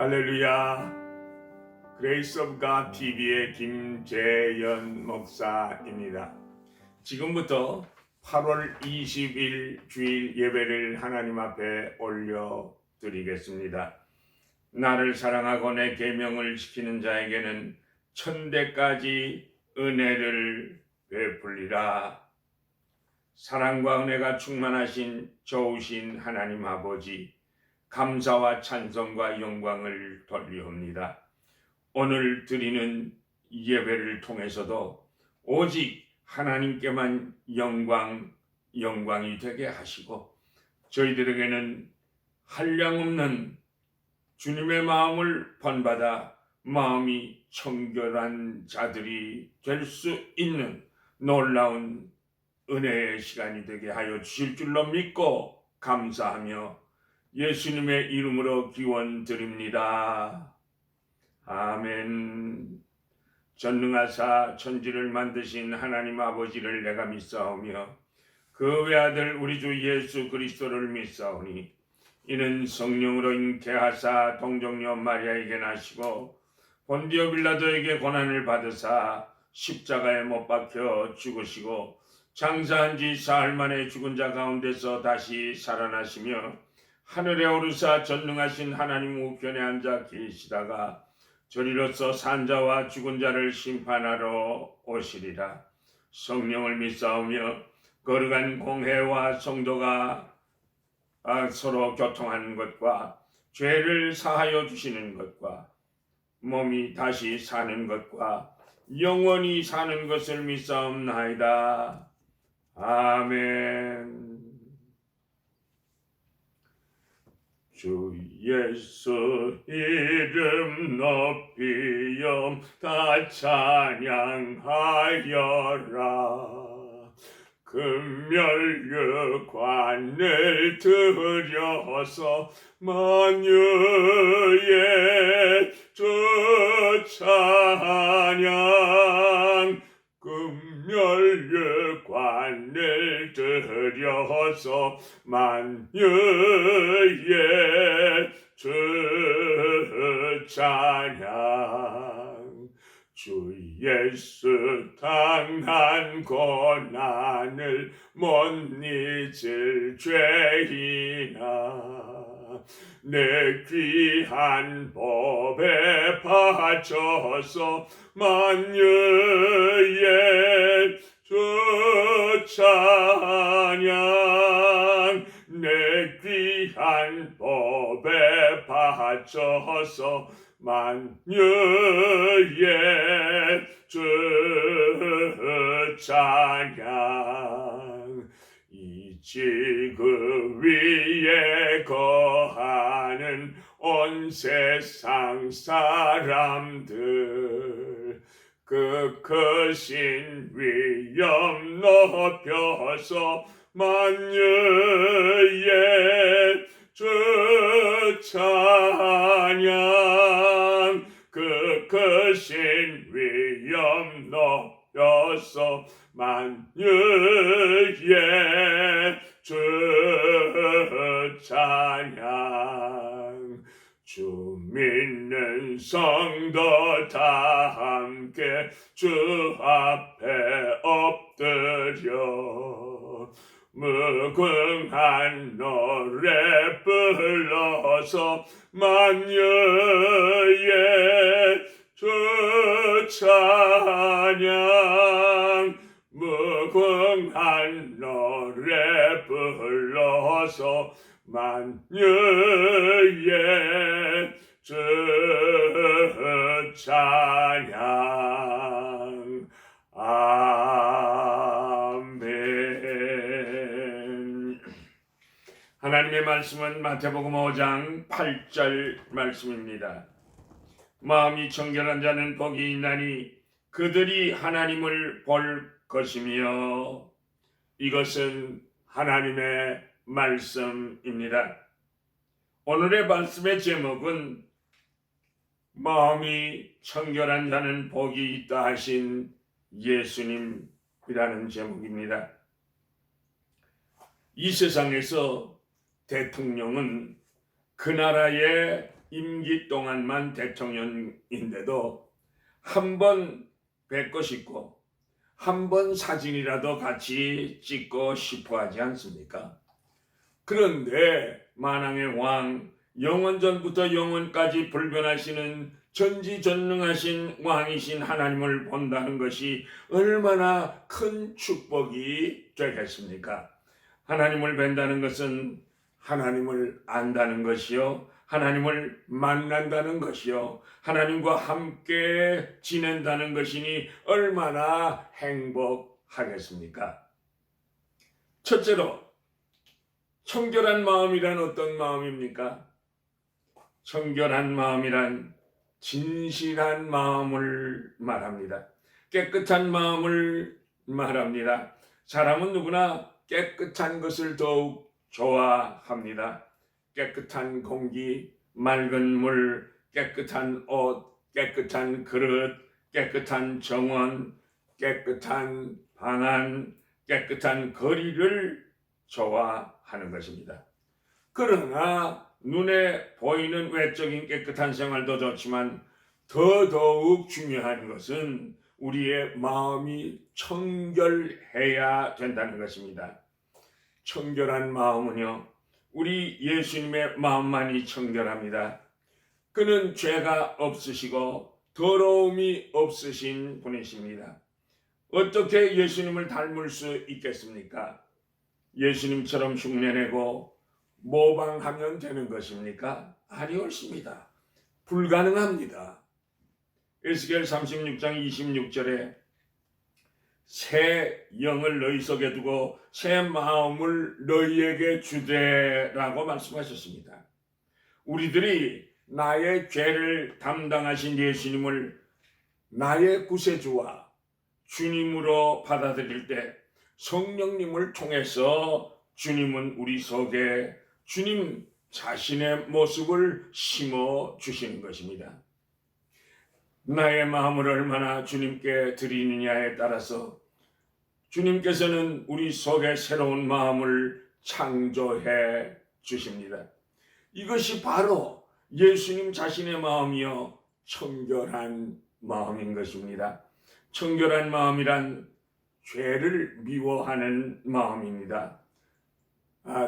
할렐루야. 그레이스 오브 갓 TV의 김재현 목사입니다. 지금부터 8월 20일 주일 예배를 하나님 앞에 올려드리겠습니다. 나를 사랑하고 내 계명을 지키는 자에게는 천대까지 은혜를 베풀리라. 사랑과 은혜가 충만하신 좋으신 하나님 아버지, 감사와 찬송과 영광을 돌리옵니다. 오늘 드리는 예배를 통해서도 오직 하나님께만 영광이 되게 하시고 저희들에게는 한량없는 주님의 마음을 본받아 마음이 청결한 자들이 될 수 있는 놀라운 은혜의 시간이 되게 하여 주실 줄로 믿고 감사하며 예수님의 이름으로 기원드립니다. 아멘. 전능하사 천지를 만드신 하나님 아버지를 내가 믿사오며 그 외아들 우리 주 예수 그리스도를 믿사오니 이는 성령으로 잉태하사 동정녀 마리아에게 나시고 본디오 빌라도에게 고난을 받으사 십자가에 못 박혀 죽으시고 장사한 지 사흘 만에 죽은 자 가운데서 다시 살아나시며 하늘에 오르사 전능하신 하나님 우편에 앉아 계시다가 저리로서 산자와 죽은 자를 심판하러 오시리라. 성령을 믿사오며 거룩한 공회와 성도가 서로 교통하는 것과 죄를 사하여 주시는 것과 몸이 다시 사는 것과 영원히 사는 것을 믿사옵나이다. 아멘. 주 예수 이름 높이요 다 찬양하여라. 금멸류관을 들여서 만유의 주 찬양. 금멸류관을 들여서 만유의 주 찬양. 주 예수 당한 고난을 못 잊을 죄이나 내 귀한 법에 바쳐서 만유의 주 찬양. 내 귀한 법에 바쳐서 만유의 주 찬양. 이 지구 위에 거하는 온 세상 사람들 그 크신 위엄 높여서 만유의 주 찬양. 그 크신 위엄 높여서 만유의 주 찬양. 주 믿는 성도 다 함께 주 앞에 엎드려 무궁한 노래 불러서 만유의 주 찬양. 무궁한 노래 불러서 만유의 주 찬양. 아멘. 하나님의 말씀은 마태복음 5장 8절 말씀입니다. 마음이 청결한 자는 복이 있나니 그들이 하나님을 볼 것이며. 이것은 하나님의 말씀입니다. 오늘의 말씀의 제목은 마음이 청결한 자는 복이 있다 하신 예수님이라는 제목입니다. 이 세상에서 대통령은 그 나라의 임기 동안만 대통령인데도 한 번 뵙고 싶고 한 번 사진이라도 같이 찍고 싶어 하지 않습니까? 그런데 만왕의 왕, 영원전부터 영원까지 불변하시는 전지전능하신 왕이신 하나님을 본다는 것이 얼마나 큰 축복이 되겠습니까? 하나님을 뵌다는 것은 하나님을 안다는 것이요, 하나님을 만난다는 것이요, 하나님과 함께 지낸다는 것이니 얼마나 행복하겠습니까? 첫째로, 청결한 마음이란 어떤 마음입니까? 청결한 마음이란 진실한 마음을 말합니다. 깨끗한 마음을 말합니다. 사람은 누구나 깨끗한 것을 더욱 좋아합니다. 깨끗한 공기, 맑은 물, 깨끗한 옷, 깨끗한 그릇, 깨끗한 정원, 깨끗한 방안, 깨끗한 거리를 좋아하는 것입니다. 그러나 눈에 보이는 외적인 깨끗한 생활도 좋지만 더더욱 중요한 것은 우리의 마음이 청결해야 된다는 것입니다. 청결한 마음은요, 우리 예수님의 마음만이 청결합니다. 그는 죄가 없으시고 더러움이 없으신 분이십니다. 어떻게 예수님을 닮을 수 있겠습니까? 예수님처럼 흉내내고 모방하면 되는 것입니까? 아니었습니다. 불가능합니다. 에스겔 36장 26절에 새 영을 너희 속에 두고 새 마음을 너희에게 주되라고 말씀하셨습니다. 우리들이 나의 죄를 담당하신 예수님을 나의 구세주와 주님으로 받아들일 때 성령님을 통해서 주님은 우리 속에 주님 자신의 모습을 심어 주시는 것입니다. 나의 마음을 얼마나 주님께 드리느냐에 따라서 주님께서는 우리 속에 새로운 마음을 창조해 주십니다. 이것이 바로 예수님 자신의 마음이요 청결한 마음인 것입니다. 청결한 마음이란 죄를 미워하는 마음입니다.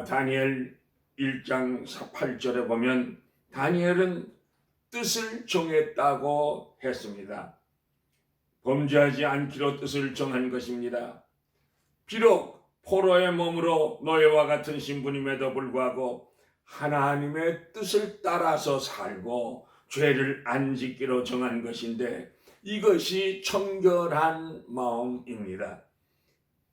다니엘 1장 8절에 보면 다니엘은 뜻을 정했다고 했습니다. 범죄하지 않기로 뜻을 정한 것입니다. 비록 포로의 몸으로 노예와 같은 신분임에도 불구하고 하나님의 뜻을 따라서 살고 죄를 안 짓기로 정한 것인데 이것이 청결한 마음입니다.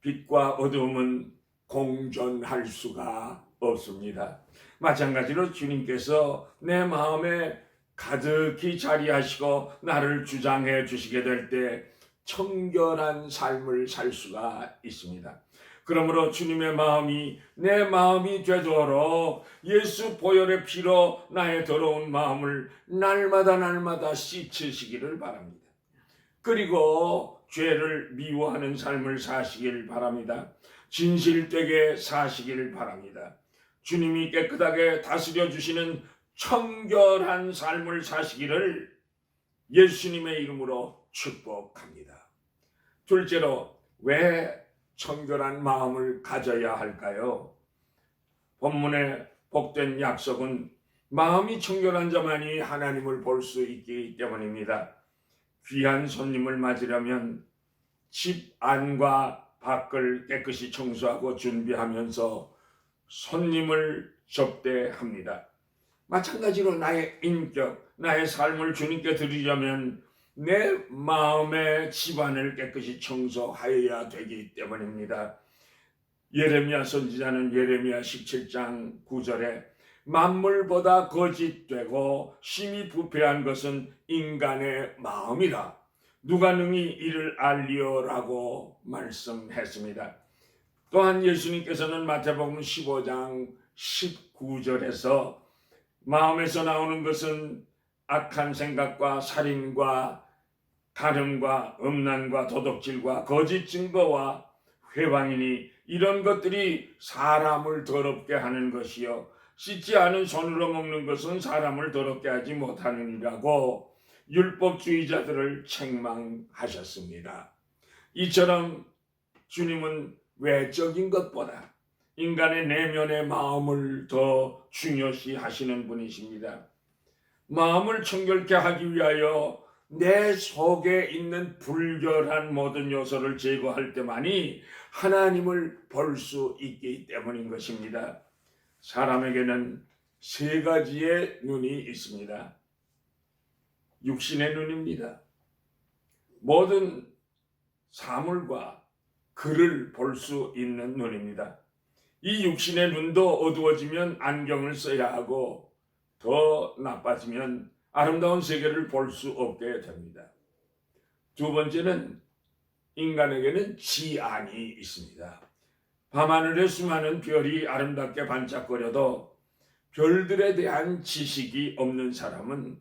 빛과 어둠은 공존할 수가 없습니다. 마찬가지로 주님께서 내 마음에 가득히 자리하시고 나를 주장해 주시게 될 때 청결한 삶을 살 수가 있습니다. 그러므로 주님의 마음이 내 마음이 되도록 예수 보혈의 피로 나의 더러운 마음을 날마다 씻으시기를 바랍니다. 그리고 죄를 미워하는 삶을 사시길 바랍니다. 진실되게 사시길 바랍니다. 주님이 깨끗하게 다스려 주시는 청결한 삶을 사시기를 예수님의 이름으로 축복합니다. 둘째로, 왜 청결한 마음을 가져야 할까요? 본문의 복된 약속은 마음이 청결한 자만이 하나님을 볼 수 있기 때문입니다. 귀한 손님을 맞으려면 집 안과 밖을 깨끗이 청소하고 준비하면서 손님을 접대합니다. 마찬가지로 나의 인격, 나의 삶을 주님께 드리려면 내 마음의 집안을 깨끗이 청소하여야 되기 때문입니다. 예레미야 선지자는 예레미야 17장 9절에 만물보다 거짓되고 심히 부패한 것은 인간의 마음이라 누가 능히 이를 알리오라고 말씀했습니다. 또한 예수님께서는 마태복음 15장 19절에서 마음에서 나오는 것은 악한 생각과 살인과 간음과 음란과 도둑질과 거짓 증거와 회방이니 이런 것들이 사람을 더럽게 하는 것이요 씻지 않은 손으로 먹는 것은 사람을 더럽게 하지 못하느니라고 율법주의자들을 책망하셨습니다. 이처럼 주님은 외적인 것보다 인간의 내면의 마음을 더 중요시 하시는 분이십니다. 마음을 청결케 하기 위하여 내 속에 있는 불결한 모든 요소를 제거할 때만이 하나님을 볼 수 있기 때문인 것입니다. 사람에게는 세 가지의 눈이 있습니다. 육신의 눈입니다. 모든 사물과 글을 볼 수 있는 눈입니다. 이 육신의 눈도 어두워지면 안경을 써야 하고 더 나빠지면 아름다운 세계를 볼 수 없게 됩니다. 두 번째는 인간에게는 지안이 있습니다. 밤하늘에 수많은 별이 아름답게 반짝거려도 별들에 대한 지식이 없는 사람은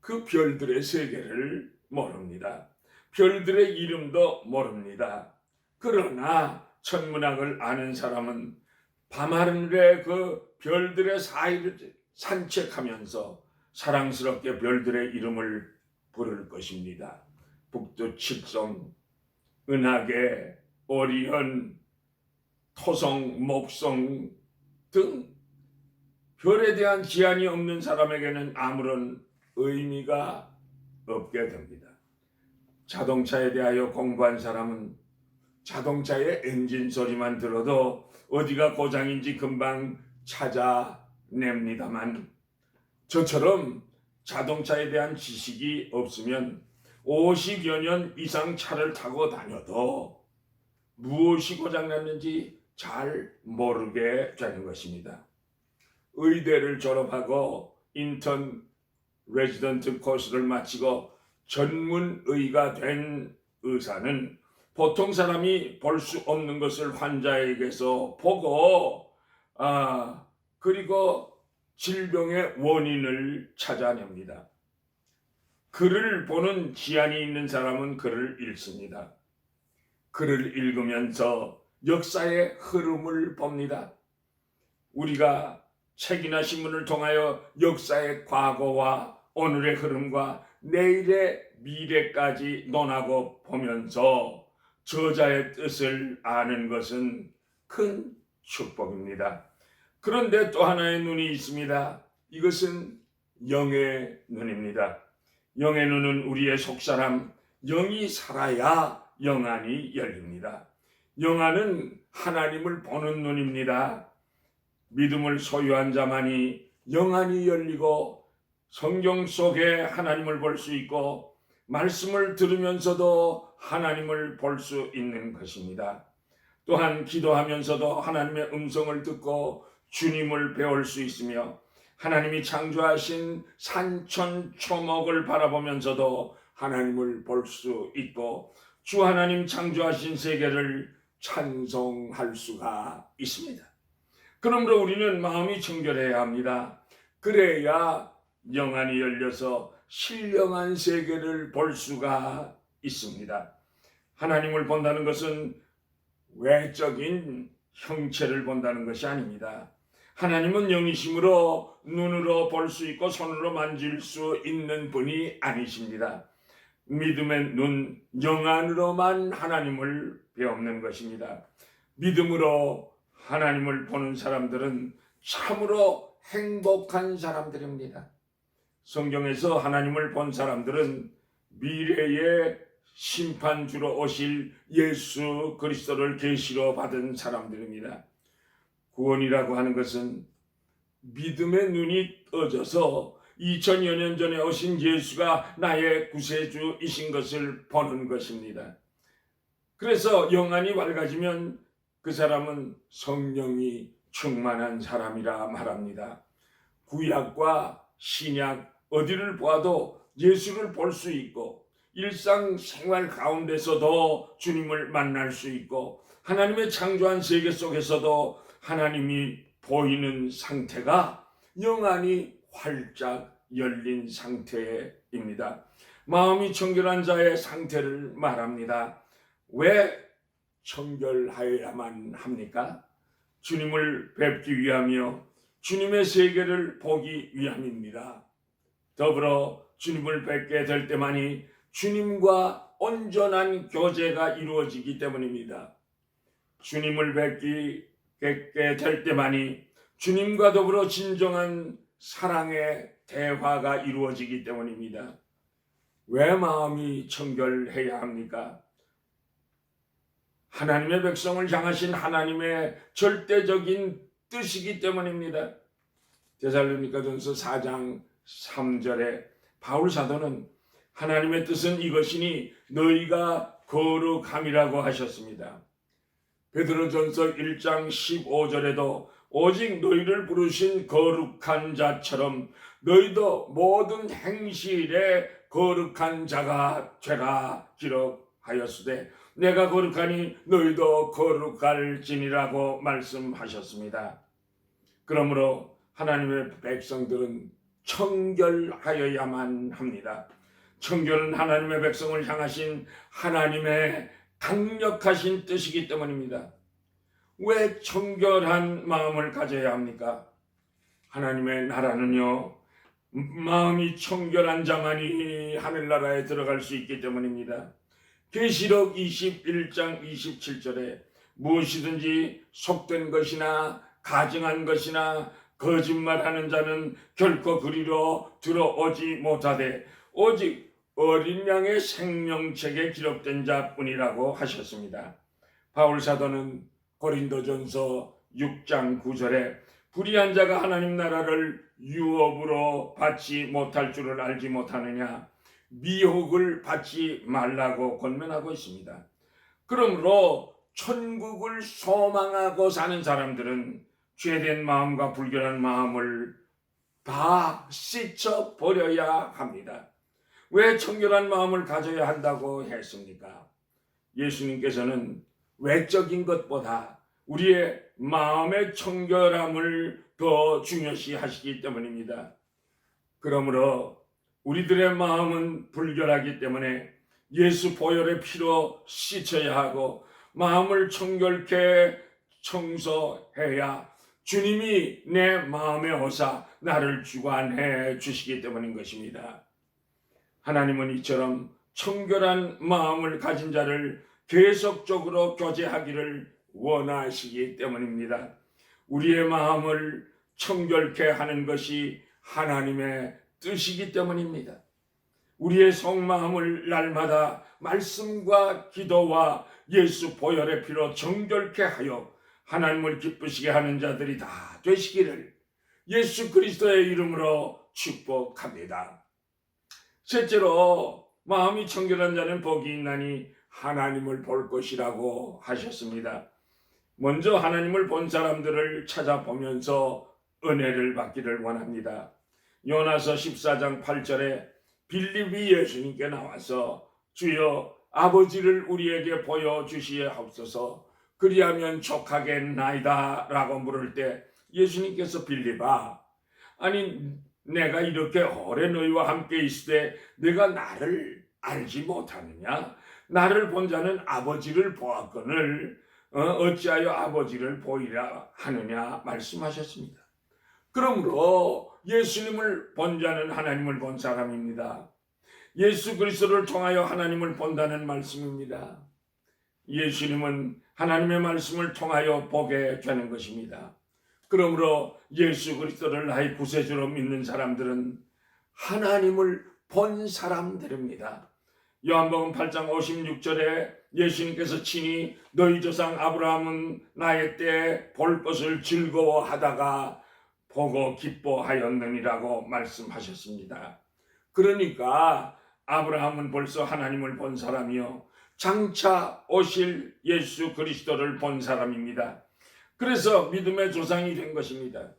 그 별들의 세계를 모릅니다. 별들의 이름도 모릅니다. 그러나 천문학을 아는 사람은 밤하늘의 그 별들의 사이를 산책하면서 사랑스럽게 별들의 이름을 부를 것입니다. 북두 칠성, 은하계, 오리온, 토성, 목성 등 별에 대한 지안이 없는 사람에게는 아무런 의미가 없게 됩니다. 자동차에 대하여 공부한 사람은 자동차의 엔진 소리만 들어도 어디가 고장인지 금방 찾아냅니다만 저처럼 자동차에 대한 지식이 없으면 50여 년 이상 차를 타고 다녀도 무엇이 고장났는지 잘 모르게 되는 것입니다. 의대를 졸업하고 인턴 레지던트 코스를 마치고 전문의가 된 의사는 보통 사람이 볼 수 없는 것을 환자에게서 보고 그리고 질병의 원인을 찾아냅니다. 글을 보는 지안이 있는 사람은 글을 읽습니다. 글을 읽으면서 역사의 흐름을 봅니다. 우리가 책이나 신문을 통하여 역사의 과거와 오늘의 흐름과 내일의 미래까지 논하고 보면서 저자의 뜻을 아는 것은 큰 축복입니다. 그런데 또 하나의 눈이 있습니다. 이것은 영의 눈입니다. 영의 눈은 우리의 속사람 영이 살아야 영안이 열립니다. 영안은 하나님을 보는 눈입니다. 믿음을 소유한 자만이 영안이 열리고 성경 속에 하나님을 볼 수 있고 말씀을 들으면서도 하나님을 볼 수 있는 것입니다. 또한 기도하면서도 하나님의 음성을 듣고 주님을 배울 수 있으며 하나님이 창조하신 산천초목을 바라보면서도 하나님을 볼 수 있고 주 하나님 창조하신 세계를 찬송할 수가 있습니다. 그러므로 우리는 마음이 청결해야 합니다. 그래야 영안이 열려서 신령한 세계를 볼 수가 있습니다. 하나님을 본다는 것은 외적인 형체를 본다는 것이 아닙니다. 하나님은 영이심으로 눈으로 볼 수 있고 손으로 만질 수 있는 분이 아니십니다. 믿음의 눈, 영안으로만 하나님을 배우는 것입니다. 믿음으로 하나님을 보는 사람들은 참으로 행복한 사람들입니다. 성경에서 하나님을 본 사람들은 미래의 심판주로 오실 예수 그리스도를 계시로 받은 사람들입니다. 구원이라고 하는 것은 믿음의 눈이 떠져서 2000여 년 전에 오신 예수가 나의 구세주이신 것을 보는 것입니다. 그래서 영안이 밝아지면 그 사람은 성령이 충만한 사람이라 말합니다. 구약과 신약 어디를 보아도 예수를 볼 수 있고 일상생활 가운데서도 주님을 만날 수 있고 하나님의 창조한 세계 속에서도 하나님이 보이는 상태가 영안이 활짝 열린 상태입니다. 마음이 청결한 자의 상태를 말합니다. 왜 청결하여야만 합니까? 주님을 뵙기 위하며 주님의 세계를 보기 위함입니다. 더불어 주님을 뵙게 될 때만이 주님과 온전한 교제가 이루어지기 때문입니다. 주님을 뵙게 될 때만이 주님과 더불어 진정한 사랑의 대화가 이루어지기 때문입니다. 왜 마음이 청결해야 합니까? 하나님의 백성을 향하신 하나님의 절대적인 뜻이기 때문입니다. 데살로니가전서 4장 3절에 바울 사도는 하나님의 뜻은 이것이니 너희가 거룩함이라고 하셨습니다. 베드로전서 1장 15절에도 오직 너희를 부르신 거룩한 자처럼 너희도 모든 행실에 거룩한 자가 죄가 기록하였으되 내가 거룩하니 너희도 거룩할지니라고 말씀하셨습니다. 그러므로 하나님의 백성들은 청결하여야만 합니다. 청결은 하나님의 백성을 향하신 하나님의 강력하신 뜻이기 때문입니다. 왜 청결한 마음을 가져야 합니까? 하나님의 나라는요, 마음이 청결한 자만이 하늘나라에 들어갈 수 있기 때문입니다. 계시록 21장 27절에 무엇이든지 속된 것이나 가증한 것이나 거짓말하는 자는 결코 그리로 들어오지 못하되 오직 어린 양의 생명책에 기록된 자뿐이라고 하셨습니다. 바울 사도는 고린도전서 6장 9절에 불의한 자가 하나님 나라를 유업으로 받지 못할 줄을 알지 못하느냐, 미혹을 받지 말라고 권면하고 있습니다. 그러므로 천국을 소망하고 사는 사람들은 죄된 마음과 불결한 마음을 다 씻어버려야 합니다. 왜 청결한 마음을 가져야 한다고 했습니까? 예수님께서는 외적인 것보다 우리의 마음의 청결함을 더 중요시 하시기 때문입니다. 그러므로 우리들의 마음은 불결하기 때문에 예수 보혈의 피로 씻어야 하고 마음을 청결케 청소해야 주님이 내 마음에 오사 나를 주관해 주시기 때문인 것입니다. 하나님은 이처럼 청결한 마음을 가진 자를 계속적으로 교제하기를 원하시기 때문입니다. 우리의 마음을 청결케 하는 것이 하나님의 뜻이기 때문입니다. 우리의 속마음을 날마다 말씀과 기도와 예수 보혈의 피로 정결케 하여 하나님을 기쁘시게 하는 자들이 다 되시기를 예수 그리스도의 이름으로 축복합니다. 셋째로 마음이 청결한 자는 복이 있나니 하나님을 볼 것이라고 하셨습니다. 먼저 하나님을 본 사람들을 찾아보면서 은혜를 받기를 원합니다. 요나서 14장 8절에 빌립이 예수님께 나와서 주여 아버지를 우리에게 보여주시옵소서 그리하면 족하겠나이다 라고 물을 때 예수님께서 빌립아, 아니 내가 이렇게 오래 너희와 함께 있을 때 내가 나를 알지 못하느냐? 나를 본 자는 아버지를 보았거늘 어찌하여 아버지를 보이라 하느냐 말씀하셨습니다. 그러므로 예수님을 본 자는 하나님을 본 사람입니다. 예수 그리스도를 통하여 하나님을 본다는 말씀입니다. 예수님은 하나님의 말씀을 통하여 보게 되는 것입니다. 그러므로 예수 그리스도를 나의 구세주로 믿는 사람들은 하나님을 본 사람들입니다. 요한복음 8장 56절에 예수님께서 친히 너희 조상 아브라함은 나의 때 볼 것을 즐거워하다가 보고 기뻐하였느니라고 말씀하셨습니다. 그러니까 아브라함은 벌써 하나님을 본 사람이요 장차 오실 예수 그리스도를 본 사람입니다. 그래서 믿음의 조상이 된 것입니다.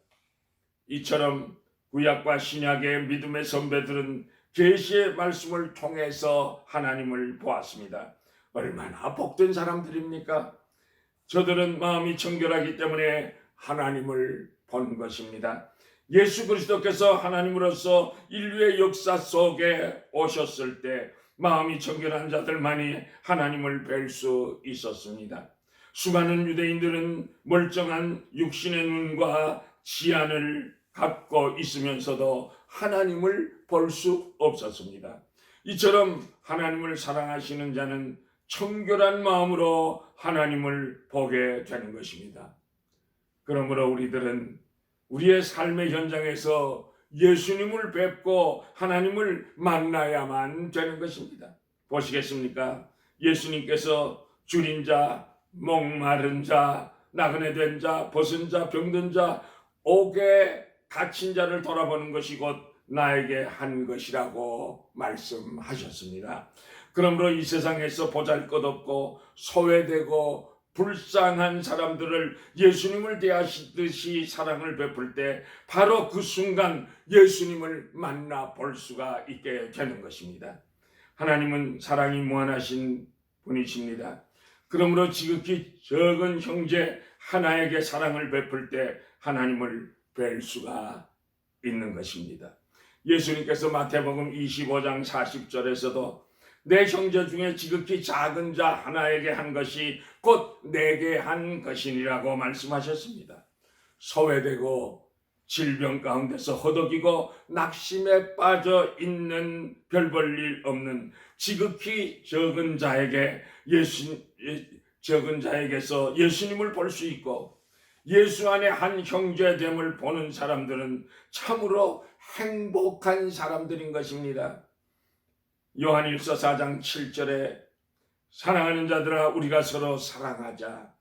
이처럼 구약과 신약의 믿음의 선배들은 계시의 말씀을 통해서 하나님을 보았습니다. 얼마나 복된 사람들입니까? 저들은 마음이 청결하기 때문에 하나님을 본 것입니다. 예수 그리스도께서 하나님으로서 인류의 역사 속에 오셨을 때 마음이 청결한 자들만이 하나님을 뵐 수 있었습니다. 수많은 유대인들은 멀쩡한 육신의 눈과 지안을 갖고 있으면서도 하나님을 볼 수 없었습니다. 이처럼 하나님을 사랑하시는 자는 청결한 마음으로 하나님을 보게 되는 것입니다. 그러므로 우리들은 우리의 삶의 현장에서 예수님을 뵙고 하나님을 만나야만 되는 것입니다. 보시겠습니까? 예수님께서 줄인 자, 목마른 자, 나그네 된 자, 벗은 자, 병든 자, 옥에 갇힌 자를 돌아보는 것이 곧 나에게 한 것이라고 말씀하셨습니다. 그러므로 이 세상에서 보잘것없고 소외되고 불쌍한 사람들을 예수님을 대하시듯이 사랑을 베풀 때 바로 그 순간 예수님을 만나 볼 수가 있게 되는 것입니다. 하나님은 사랑이 무한하신 분이십니다. 그러므로 지극히 적은 형제 하나에게 사랑을 베풀 때 하나님을 뵐 수가 있는 것입니다. 예수님께서 마태복음 25장 40절에서도 내 형제 중에 지극히 작은 자 하나에게 한 것이 곧 내게 한 것이니라고 말씀하셨습니다. 소외되고 질병 가운데서 허덕이고 낙심에 빠져 있는 별 볼 일 없는 지극히 적은 자에게 적은 자에게서 예수님을 볼 수 있고 예수 안에 한 형제됨을 보는 사람들은 참으로 행복한 사람들인 것입니다. 요한일서 4장 7절에 사랑하는 자들아 우리가 서로 사랑하자.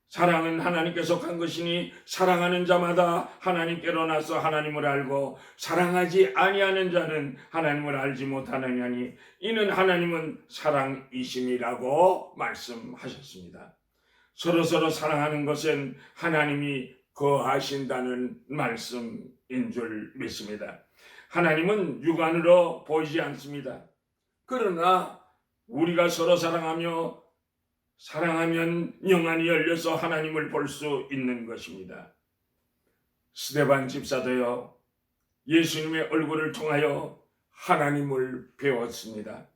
사랑은 하나님께 속한 것이니 사랑하는 자마다 하나님께로 나서 하나님을 알고 사랑하지 아니하는 자는 하나님을 알지 못하느냐니 이는 하나님은 사랑이심이라고 말씀하셨습니다. 서로 사랑하는 것은 하나님이 거하신다는 말씀인 줄 믿습니다. 하나님은 육안으로 보이지 않습니다. 그러나 우리가 서로 사랑하면 영안이 열려서 하나님을 볼 수 있는 것입니다. 스데반 집사도요, 예수님의 얼굴을 통하여 하나님을 배웠습니다.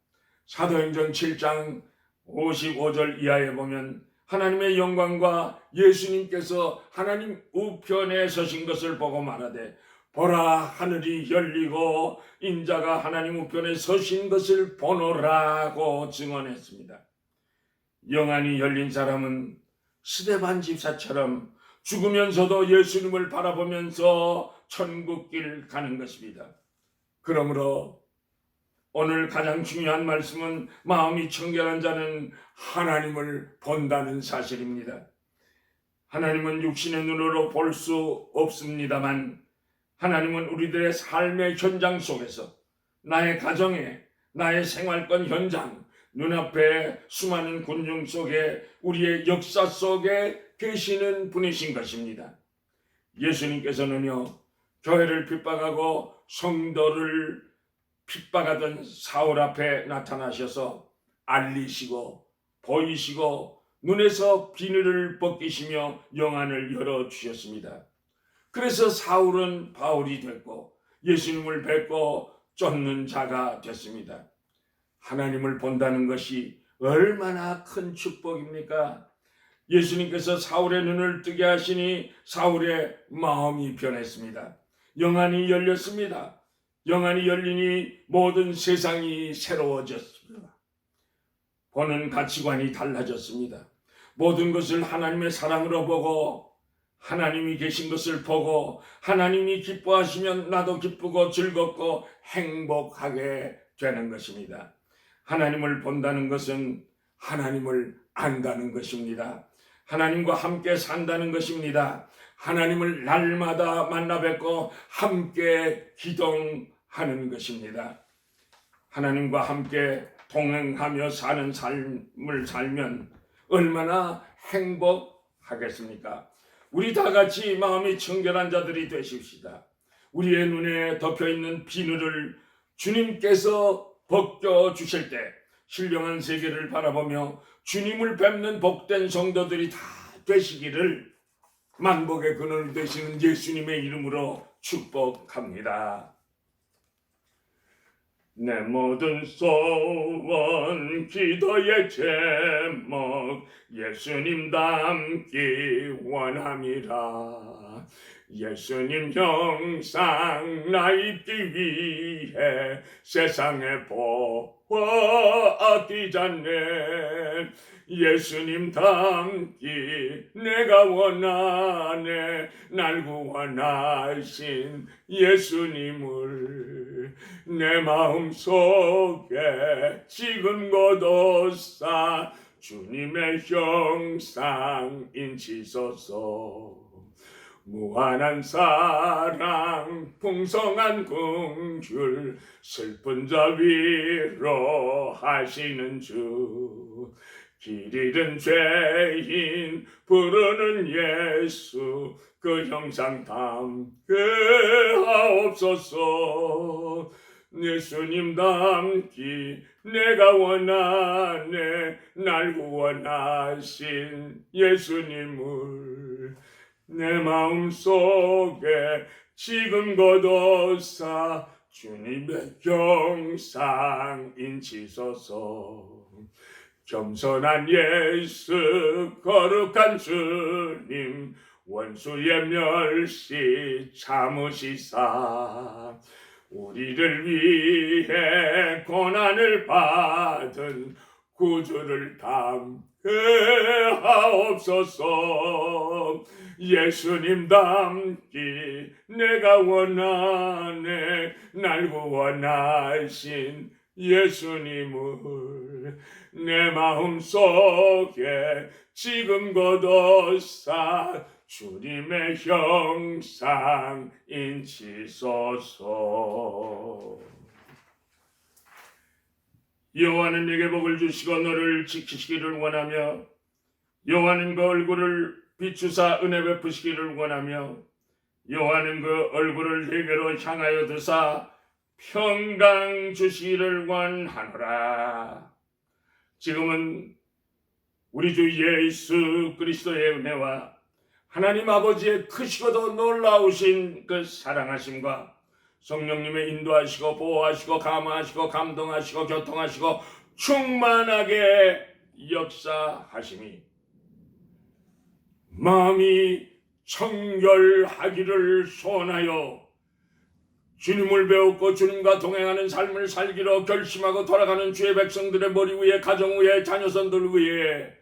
사도행전 7장 55절 이하에 보면 하나님의 영광과 예수님께서 하나님 우편에 서신 것을 보고 말하되 보라 하늘이 열리고 인자가 하나님 우편에 서신 것을 보노라고 증언했습니다. 영안이 열린 사람은 스데반 집사처럼 죽으면서도 예수님을 바라보면서 천국길 가는 것입니다. 그러므로 오늘 가장 중요한 말씀은 마음이 청결한 자는 하나님을 본다는 사실입니다. 하나님은 육신의 눈으로 볼 수 없습니다만 하나님은 우리들의 삶의 현장 속에서 나의 가정에 나의 생활권 현장 눈앞에 수많은 군중 속에 우리의 역사 속에 계시는 분이신 것입니다. 예수님께서는요 교회를 핍박하고 성도를 핍박하던 사울 앞에 나타나셔서 알리시고 보이시고 눈에서 비늘을 벗기시며 영안을 열어주셨습니다. 그래서 사울은 바울이 됐고 예수님을 뵙고 쫓는 자가 됐습니다. 하나님을 본다는 것이 얼마나 큰 축복입니까? 예수님께서 사울의 눈을 뜨게 하시니 사울의 마음이 변했습니다. 영안이 열렸습니다. 영안이 열리니 모든 세상이 새로워졌습니다. 보는 가치관이 달라졌습니다. 모든 것을 하나님의 사랑으로 보고 하나님이 계신 것을 보고 하나님이 기뻐하시면 나도 기쁘고 즐겁고 행복하게 되는 것입니다. 하나님을 본다는 것은 하나님을 안다는 것입니다. 하나님과 함께 산다는 것입니다. 하나님을 날마다 만나 뵙고 함께 기도하는 것입니다. 하나님과 함께 동행하며 사는 삶을 살면 얼마나 행복하겠습니까? 우리 다 같이 마음이 청결한 자들이 되십시다. 우리의 눈에 덮여있는 비늘을 주님께서 벗겨주실 때 신령한 세계를 바라보며 주님을 뵙는 복된 성도들이 다 되시기를 만복의 근원이 되시는 예수님의 이름으로 축복합니다. 내 모든 소원 기도의 제목 예수님 닮기 원함이라. 예수님 형상 나 입기 위해 세상에 보아끼잖네. 예수님 닮기 내가 원하네. 날 구원하신 예수님을 내 마음속에 지금 거둬사 주님의 형상 인치소서. 무한한 사랑 풍성한 긍휼 슬픈 자 위로하시는 주. 길 잃은 죄인 부르는 예수 그 형상 담게 하옵소서. 예수님 닮기 내가 원하네. 날 구원하신 예수님을 내 마음속에 지금 거둬사 주님의 형상 인치소서. 겸손한 예수 거룩한 주님 원수의 멸시 참으시사 우리를 위해 고난을 받은 구주를 담게 하옵소서. 예수님 닮기 내가 원하네. 날 구원하신 예수님을 내 마음속에 지금 거둬사 주님의 형상 인치소서. 여호와는 네게 복을 주시고 너를 지키시기를 원하며 여호와는 그 얼굴을 비추사 은혜 베푸시기를 원하며 여호와는 그 얼굴을 네게로 향하여 드사 평강 주시기를 원하노라. 지금은 우리 주 예수 그리스도의 은혜와 하나님 아버지의 크시고도 놀라우신 그 사랑하심과 성령님의 인도하시고 보호하시고 감화하시고 감동하시고 교통하시고 충만하게 역사하심이 마음이 청결하기를 소원하여 주님을 배웠고 주님과 동행하는 삶을 살기로 결심하고 돌아가는 주의 백성들의 머리 위에 가정 위에 자녀선들 위에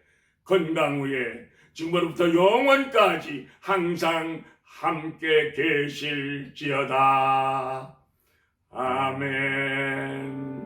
건강 위에 지금부터 영원까지 항상 함께 계실지어다. 아멘.